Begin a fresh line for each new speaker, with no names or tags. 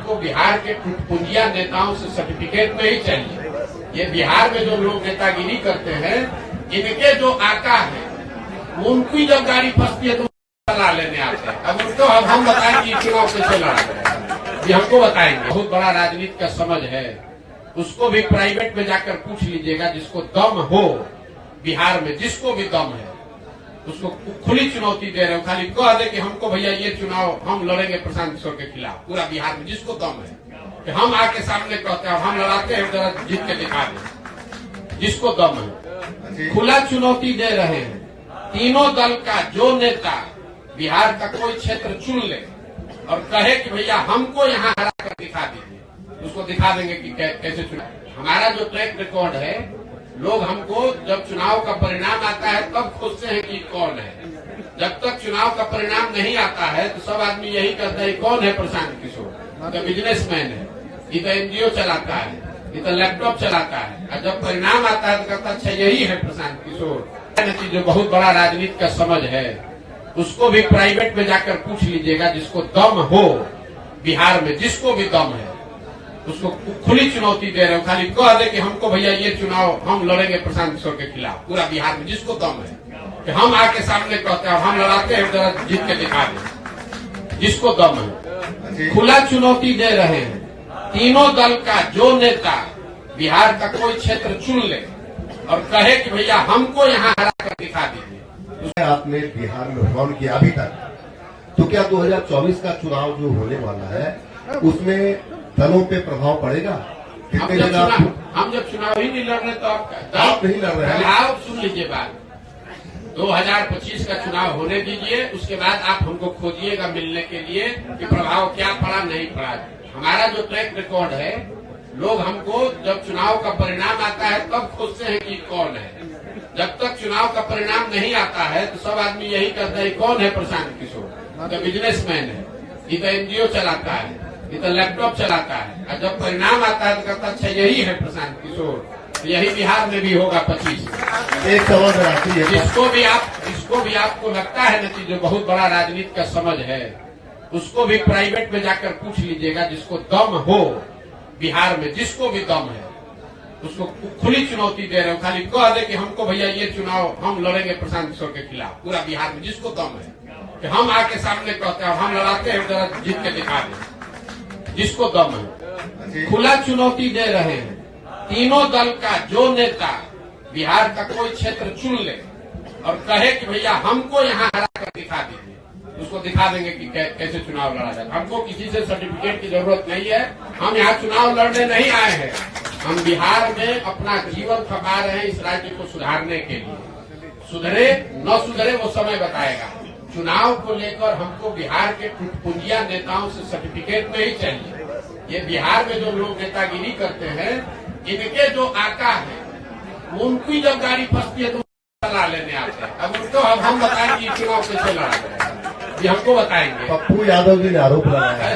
हमको बिहार के टुटपुंजिया नेताओं से सर्टिफिकेट नहीं चाहिए। ये बिहार में जो लोग नेतागिरी करते हैं, इनके जो आका है उनकी जब गाड़ी फंसती है तो सलाह लेने आते हैं। अब उनको हम बताएंगे चुनाव कैसे लड़ा रहे, ये हमको बताएंगे। बहुत बड़ा राजनीति का समझ है, उसको भी प्राइवेट में जाकर पूछ लीजिएगा। जिसको दम हो बिहार में, जिसको भी दम है, उसको खुली चुनौती दे रहे हो। खाली कह दे कि हमको भैया ये चुनाव हम लड़ेंगे प्रशांत किशोर के खिलाफ पूरा बिहार में, जिसको दम है कि हम आके सामने कहते हैं हम लड़ाते हैं, जरा जीत के दिखा दे, जिसको दम है। खुला चुनौती दे रहे हैं तीनों दल का। जो नेता बिहार का कोई क्षेत्र चुन ले और कहे कि भैया हमको यहाँ हरा कर दिखा दीजिए, उसको दिखा देंगे कि कैसे चुनाव। हमारा जो ट्रैक रिकॉर्ड है, लोग हमको जब चुनाव का परिणाम आता है तब खोजते हैं कि कौन है। जब तक चुनाव का परिणाम नहीं आता है तो सब आदमी यही कहते हैं कौन है प्रशांत किशोर। तो बिजनेसमैन है, ये तो एनजीओ चलाता है, ये तो लैपटॉप चलाता है। और जब परिणाम आता है तो कहता अच्छा यही है प्रशांत किशोर। जो बहुत बड़ा राजनीति का समझ है, उसको भी प्राइवेट में जाकर पूछ लीजिएगा। जिसको दम हो बिहार में, जिसको भी दम है, उसको खुली चुनौती दे रहे हो। खाली कह दे कि हमको भैया ये चुनाव हम लड़ेंगे प्रशांत किशोर के खिलाफ पूरा बिहार में, जिसको दम है कि हम आके सामने कहते हैं हम लड़ाते हैं, जरा जीत के दिखा दे, जिसको दम है। खुला चुनौती दे रहे हैं तीनों दल का। जो नेता बिहार का कोई क्षेत्र चुन ले और कहे कि भैया हमको यहाँ हरा कर दिखा दीजिए।
आपने बिहार में भ्रमण किया अभी तक, तो क्या 2024 का चुनाव जो होने वाला है उसमें दलों पे प्रभाव पड़ेगा?
हम जब चुनाव ही नहीं लड़ रहे तो
आप नहीं लड़ रहे हैं।
आप सुन लीजिए बात, 2025 का चुनाव होने दीजिए, उसके बाद आप हमको खोजिएगा मिलने के लिए कि प्रभाव क्या पड़ा नहीं पड़ा। हमारा जो ट्रैक रिकॉर्ड है, लोग हमको जब चुनाव का परिणाम आता है तब खोजते हैं कि कौन है। जब तक चुनाव का परिणाम नहीं आता है तो सब आदमी यही कहते हैं कौन है प्रशांत किशोर। तो बिजनेसमैन है, ये तो एनजीओ चलाता है, ये तो लैपटॉप चलाता है। और जब परिणाम आता है तो कहता अच्छा यही है प्रशांत किशोर। यही बिहार में भी होगा 25।
एक सवाल राखी है,
जिसको भी आपको लगता है ना कि जो बहुत बड़ा राजनीति का समझ है, उसको भी प्राइवेट में जाकर पूछ लीजिएगा। जिसको दम हो बिहार में, जिसको भी दम है, उसको खुली चुनौती दे रहे हो। खाली कह दे कि हमको भैया ये चुनाव हम लड़ेंगे प्रशांत किशोर के खिलाफ पूरा बिहार में, जिसको दम है कि हम आके सामने कहते हैं हम लड़ाते हैं, जरा जीत के दिखा दे, जिसको दम है। खुला चुनौती दे रहे हैं तीनों दल का। जो नेता बिहार का कोई क्षेत्र चुन ले और कहे कि भैया हमको यहाँ हरा कर दिखा दीजिए, उसको दिखा देंगे कि कैसे चुनाव लड़ा जाए। हमको किसी से सर्टिफिकेट की जरूरत नहीं है। हम यहाँ चुनाव लड़ने नहीं आए हैं, हम बिहार में अपना जीवन खपा रहे हैं इस राज्य को सुधारने के लिए। सुधरे न सुधरे वो समय बताएगा। चुनाव को लेकर हमको बिहार के टुटपुंजिया नेताओं से सर्टिफिकेट नहीं चाहिए। ये बिहार में जो लोग नेतागिरी करते हैं, इनके जो आका है उनकी जब गाड़ी फंसती है तो सलाह लेने आते हैं। अब उनको हम बताएंगे चुनाव कैसे लड़ा रहे, ये हमको बताएंगे।
पप्पू यादव जी ने आरोप लगाया है